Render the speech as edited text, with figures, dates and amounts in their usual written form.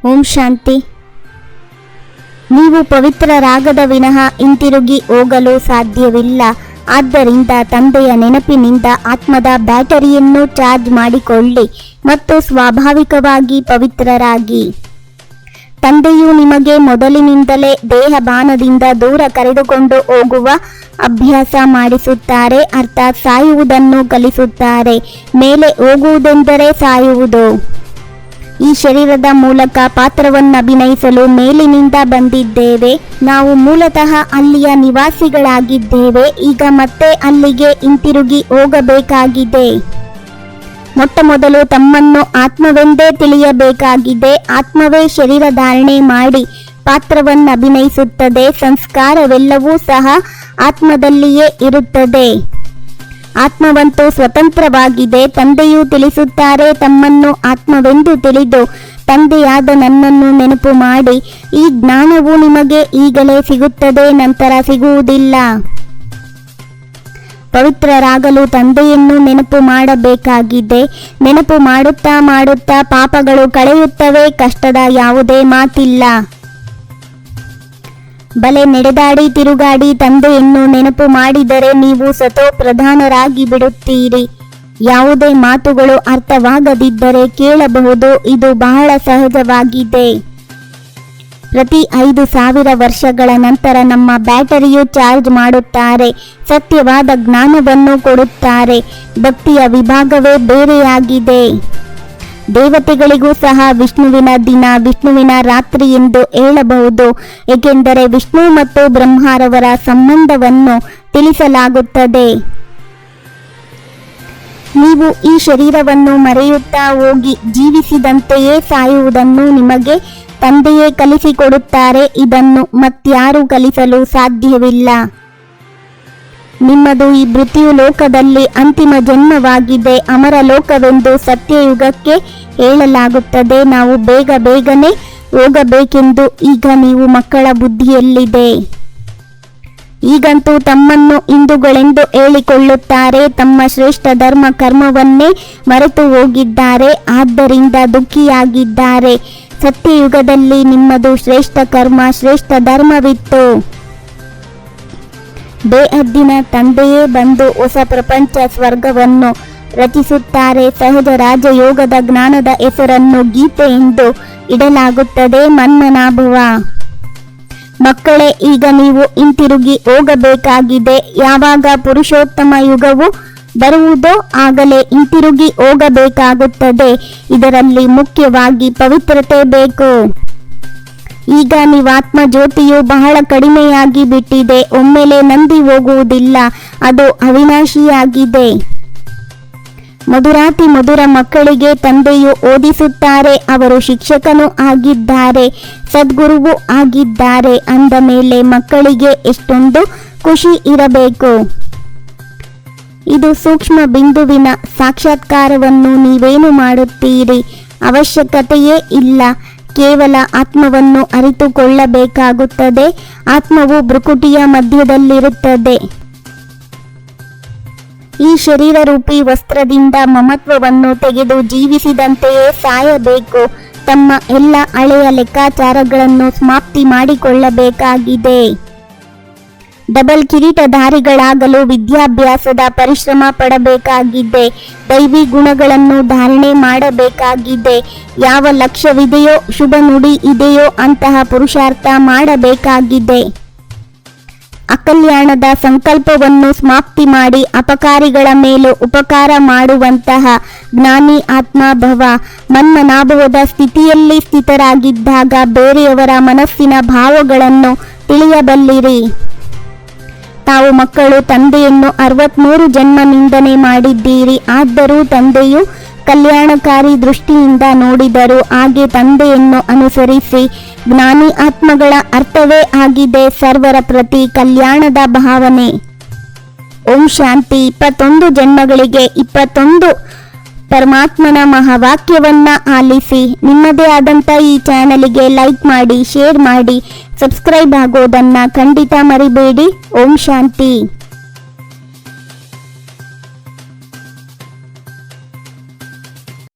ಓಂ ಶಾಂತಿ. ನೀವು ಪವಿತ್ರರಾಗದ ವಿನಃ ಹಿಂತಿರುಗಿ ಹೋಗಲು ಸಾಧ್ಯವಿಲ್ಲ. ಆದ್ದರಿಂದ ತಂದೆಯ ನೆನಪಿನಿಂದ ಆತ್ಮದ ಬ್ಯಾಟರಿಯನ್ನು ಚಾರ್ಜ್ ಮಾಡಿಕೊಳ್ಳಿ ಮತ್ತು ಸ್ವಾಭಾವಿಕವಾಗಿ ಪವಿತ್ರರಾಗಿ. ತಂದೆಯು ನಿಮಗೆ ಮೊದಲಿನಿಂದಲೇ ದೇಹಭಾನದಿಂದ ದೂರ ಕರೆದುಕೊಂಡು ಹೋಗುವ ಅಭ್ಯಾಸ ಮಾಡಿಸುತ್ತಾರೆ, ಅರ್ಥಾತ್ ಸಾಯುವುದನ್ನು ಕಲಿಸುತ್ತಾರೆ. ಮೇಲೆ ಹೋಗುವುದೆಂದರೆ ಸಾಯುವುದು. ಈ ಶರೀರದ ಮೂಲಕ ಪಾತ್ರವನ್ನು ಅಭಿನಯಿಸಲು ಮೇಲಿನಿಂದ ಬಂದಿದ್ದೇವೆ. ನಾವು ಮೂಲತಃ ಅಲ್ಲಿಯ ನಿವಾಸಿಗಳಾಗಿದ್ದೇವೆ. ಈಗ ಮತ್ತೆ ಅಲ್ಲಿಗೆ ಹಿಂತಿರುಗಿ ಹೋಗಬೇಕಾಗಿದೆ. ಮೊಟ್ಟಮೊದಲು ತಮ್ಮನ್ನು ಆತ್ಮವೆಂದೇ ತಿಳಿಯಬೇಕಾಗಿದೆ. ಆತ್ಮವೇ ಶರೀರ ಧಾರಣೆ ಮಾಡಿ ಪಾತ್ರವನ್ನು ಅಭಿನಯಿಸುತ್ತದೆ. ಸಂಸ್ಕಾರವೆಲ್ಲವೂ ಸಹ ಆತ್ಮದಲ್ಲಿಯೇ ಇರುತ್ತದೆ. ಆತ್ಮವಂತೂ ಸ್ವತಂತ್ರವಾಗಿದೆ. ತಂದೆಯು ತಿಳಿಸುತ್ತಾರೆ, ತಮ್ಮನ್ನು ಆತ್ಮವೆಂದು ತಿಳಿದು ತಂದೆಯಾದ ನನ್ನನ್ನು ನೆನಪು ಮಾಡಿ. ಈ ಜ್ಞಾನವು ನಿಮಗೆ ಈಗಲೇ ಸಿಗುತ್ತದೆ, ನಂತರ ಸಿಗುವುದಿಲ್ಲ. ಪವಿತ್ರರಾಗಲು ತಂದೆಯನ್ನು ನೆನಪು ಮಾಡಬೇಕಾಗಿದೆ. ನೆನಪು ಮಾಡುತ್ತಾ ಮಾಡುತ್ತಾ ಪಾಪಗಳು ಕಳೆಯುತ್ತವೆ. ಕಷ್ಟದ ಯಾವುದೇ ಮಾತಿಲ್ಲ. ಬಲೆ ನಡೆದಾಡಿ ತಿರುಗಾಡಿ ತಂದೆಯನ್ನು ನೆನಪು ಮಾಡಿದರೆ ನೀವು ಸತೋ ಪ್ರಧಾನರಾಗಿ ಬಿಡುತ್ತೀರಿ. ಯಾವುದೇ ಮಾತುಗಳು ಅರ್ಥವಾಗದಿದ್ದರೆ ಕೇಳಬಹುದು. ಇದು ಬಹಳ ಸಹಜವಾಗಿದೆ. ಪ್ರತಿ 5,000 ವರ್ಷಗಳ ನಂತರ ನಮ್ಮ ಬ್ಯಾಟರಿಯು ಚಾರ್ಜ್ ಮಾಡುತ್ತಾರೆ. ಸತ್ಯವಾದ ಜ್ಞಾನವನ್ನು ಕೊಡುತ್ತಾರೆ. ಭಕ್ತಿಯ ವಿಭಾಗವೇ ಬೇರೆಯಾಗಿದೆ. ದೇವತೆಗಳಿಗೂ ಸಹ ವಿಷ್ಣುವಿನ ದಿನ, ವಿಷ್ಣುವಿನ ರಾತ್ರಿ ಎಂದು ಹೇಳಬಹುದು. ಏಕೆಂದರೆ ವಿಷ್ಣು ಮತ್ತು ಬ್ರಹ್ಮರವರ ಸಂಬಂಧವನ್ನು ತಿಳಿಸಲಾಗುತ್ತದೆ. ನೀವು ಈ ಶರೀರವನ್ನು ಮರೆಯುತ್ತಾ ಹೋಗಿ ಜೀವಿಸಿದಂತೆಯೇ ಸಾಯುವುದನ್ನು ನಿಮಗೆ ತಂದೆಯೇ ಕಲಿಸಿಕೊಡುತ್ತಾರೆ. ಇದನ್ನು ಮತ್ಯಾರೂ ಕಲಿಸಲು ಸಾಧ್ಯವಿಲ್ಲ. ನಿಮ್ಮದು ಈ ಮೃತ್ಯು ಲೋಕದಲ್ಲಿ ಅಂತಿಮ ಜನ್ಮವಾಗಿದೆ. ಅಮರ ಲೋಕವೆಂದು ಸತ್ಯಯುಗಕ್ಕೆ ಹೇಳಲಾಗುತ್ತದೆ. ನಾವು ಬೇಗನೆ ಹೋಗಬೇಕೆಂದು ಈಗ ನೀವು ಮಕ್ಕಳ ಬುದ್ಧಿಯಲ್ಲಿದೆ. ಈಗಂತೂ ತಮ್ಮನ್ನು ಹಿಂದೂಗಳೆಂದು ಹೇಳಿಕೊಳ್ಳುತ್ತಾರೆ. ತಮ್ಮ ಶ್ರೇಷ್ಠ ಧರ್ಮ ಕರ್ಮವನ್ನೇ ಮರೆತು ಹೋಗಿದ್ದಾರೆ. ಆದ್ದರಿಂದ ದುಃಖಿಯಾಗಿದ್ದಾರೆ. ಸತ್ಯಯುಗದಲ್ಲಿ ನಿಮ್ಮದು ಶ್ರೇಷ್ಠ ಕರ್ಮ, ಶ್ರೇಷ್ಠ ಧರ್ಮವಿತ್ತು. ಬೇಹದ್ದಿನ ತಂದೆಯೇ ಬಂದು ಹೊಸ ಪ್ರಪಂಚ ಸ್ವರ್ಗವನ್ನು ರಚಿಸುತ್ತಾರೆ. ಸಹಜ ರಾಜಯೋಗದ ಜ್ಞಾನದ ಹೆಸರನ್ನು ಗೀತೆ ಎಂದು ಇಡಲಾಗುತ್ತದೆ. ಮನ್ಮನಾಭವ. ಮಕ್ಕಳೇ, ಈಗ ನೀವು ಹಿಂತಿರುಗಿ ಹೋಗಬೇಕಾಗಿದೆ. ಯಾವಾಗ ಪುರುಷೋತ್ತಮ ಯುಗವು ಬರುವುದೋ ಆಗಲೇ ಹಿಂತಿರುಗಿ ಹೋಗಬೇಕಾಗುತ್ತದೆ. ಇದರಲ್ಲಿ ಮುಖ್ಯವಾಗಿ ಪವಿತ್ರತೆ ಬೇಕು. ಈಗ ನೀವಾತ್ಮ ಜ್ಯೋತಿಯು ಬಹಳ ಕಡಿಮೆಯಾಗಿ ಬಿಟ್ಟಿದೆ. ಒಮ್ಮೆಲೆ ನಂದಿ ಹೋಗುವುದಿಲ್ಲ. ಅದು ಅವಿನಾಶಿಯಾಗಿದೆ. ಮಧುರಾತಿ ಮಧುರ ಮಕ್ಕಳಿಗೆ ತಂದೆಯು ಓದಿಸುತ್ತಾರೆ. ಅವರು ಶಿಕ್ಷಕನೂ ಆಗಿದ್ದಾರೆ, ಸದ್ಗುರುವೂ ಆಗಿದ್ದಾರೆ. ಅಂದ ಮೇಲೆ ಮಕ್ಕಳಿಗೆ ಎಷ್ಟೊಂದು ಖುಷಿ ಇರಬೇಕು. ಇದು ಸೂಕ್ಷ್ಮ ಬಿಂದುವಿನ ಸಾಕ್ಷಾತ್ಕಾರವನ್ನು ನೀವೇನು ಮಾಡುತ್ತೀರಿ? ಅವಶ್ಯಕತೆಯೇ ಇಲ್ಲ. ಕೇವಲ ಆತ್ಮವನ್ನು ಅರಿತುಕೊಳ್ಳಬೇಕಾಗುತ್ತದೆ. ಆತ್ಮವು ಭ್ರುಕುಟಿಯ ಮಧ್ಯದಲ್ಲಿರುತ್ತದೆ. ಈ ಶರೀರ ರೂಪಿ ವಸ್ತ್ರದಿಂದ ಮಮತ್ವವನ್ನು ತೆಗೆದು ಜೀವಿಸಿದಂತೆಯೇ ಸಾಯಬೇಕು. ತಮ್ಮ ಎಲ್ಲ ಹಳೆಯ ಲೆಕ್ಕಾಚಾರಗಳನ್ನು ಸಮಾಪ್ತಿ ಮಾಡಿಕೊಳ್ಳಬೇಕಾಗಿದೆ. ಡಬಲ್ ಕಿರೀಟಧಾರಿಗಳಾಗಲು ವಿದ್ಯಾಭ್ಯಾಸದ ಪರಿಶ್ರಮ ಪಡಬೇಕಾಗಿದೆ. ದೈವಿ ಗುಣಗಳನ್ನು ಧಾರಣೆ ಮಾಡಬೇಕಾಗಿದೆ. ಯಾವ ಲಕ್ಷ್ಯವಿದೆಯೋ, ಶುಭ ನುಡಿ ಇದೆಯೋ ಅಂತಹ ಪುರುಷಾರ್ಥ ಮಾಡಬೇಕಾಗಿದೆ. ಅಕಲ್ಯಾಣದ ಸಂಕಲ್ಪವನ್ನು ಸಮಾಪ್ತಿ ಮಾಡಿ ಅಪಕಾರಿಗಳ ಮೇಲೂ ಉಪಕಾರ ಮಾಡುವಂತಹ ಜ್ಞಾನಿ ಆತ್ಮಭವ. ಮನ್ಮನಾಭವದ ಸ್ಥಿತಿಯಲ್ಲಿ ಸ್ಥಿತರಾಗಿದ್ದಾಗ ಬೇರೆಯವರ ಮನಸ್ಸಿನ ಭಾವಗಳನ್ನು ತಿಳಿಯಬಲ್ಲಿರಿ. ತಾವು ಮಕ್ಕಳು ತಂದೆಯನ್ನು 63 ಜನ್ಮ ನಿಂದನೆ ಮಾಡಿದ್ದೀರಿ. ಆದರೂ ತಂದೆಯು ಕಲ್ಯಾಣಕಾರಿ ದೃಷ್ಟಿಯಿಂದ ನೋಡಿದರು. ಹಾಗೆ ತಂದೆಯನ್ನು ಅನುಸರಿಸಿ. ಜ್ಞಾನಿ ಆತ್ಮಗಳ ಅರ್ಥವೇ ಆಗಿದೆ ಸರ್ವರ ಪ್ರತಿ ಕಲ್ಯಾಣದ ಭಾವನೆ. ಓಂ ಶಾಂತಿ. 21 ಜನ್ಮಗಳಿಗೆ 21 ಪರಮಾತ್ಮನ ಮಹಾವಾಕ್ಯವನ್ನ ಆಲಿಸಿ. ನಿಮ್ಮದೇ ಆದಂಥ ಈ ಚಾನಲಿಗೆ ಲೈಕ್ ಮಾಡಿ, ಶೇರ್ ಮಾಡಿ, ಸಬ್ಸ್ಕ್ರೈಬ್ ಆಗೋದನ್ನ ಖಂಡಿತ ಮರಿಬೇಡಿ. ಓಂ ಶಾಂತಿ.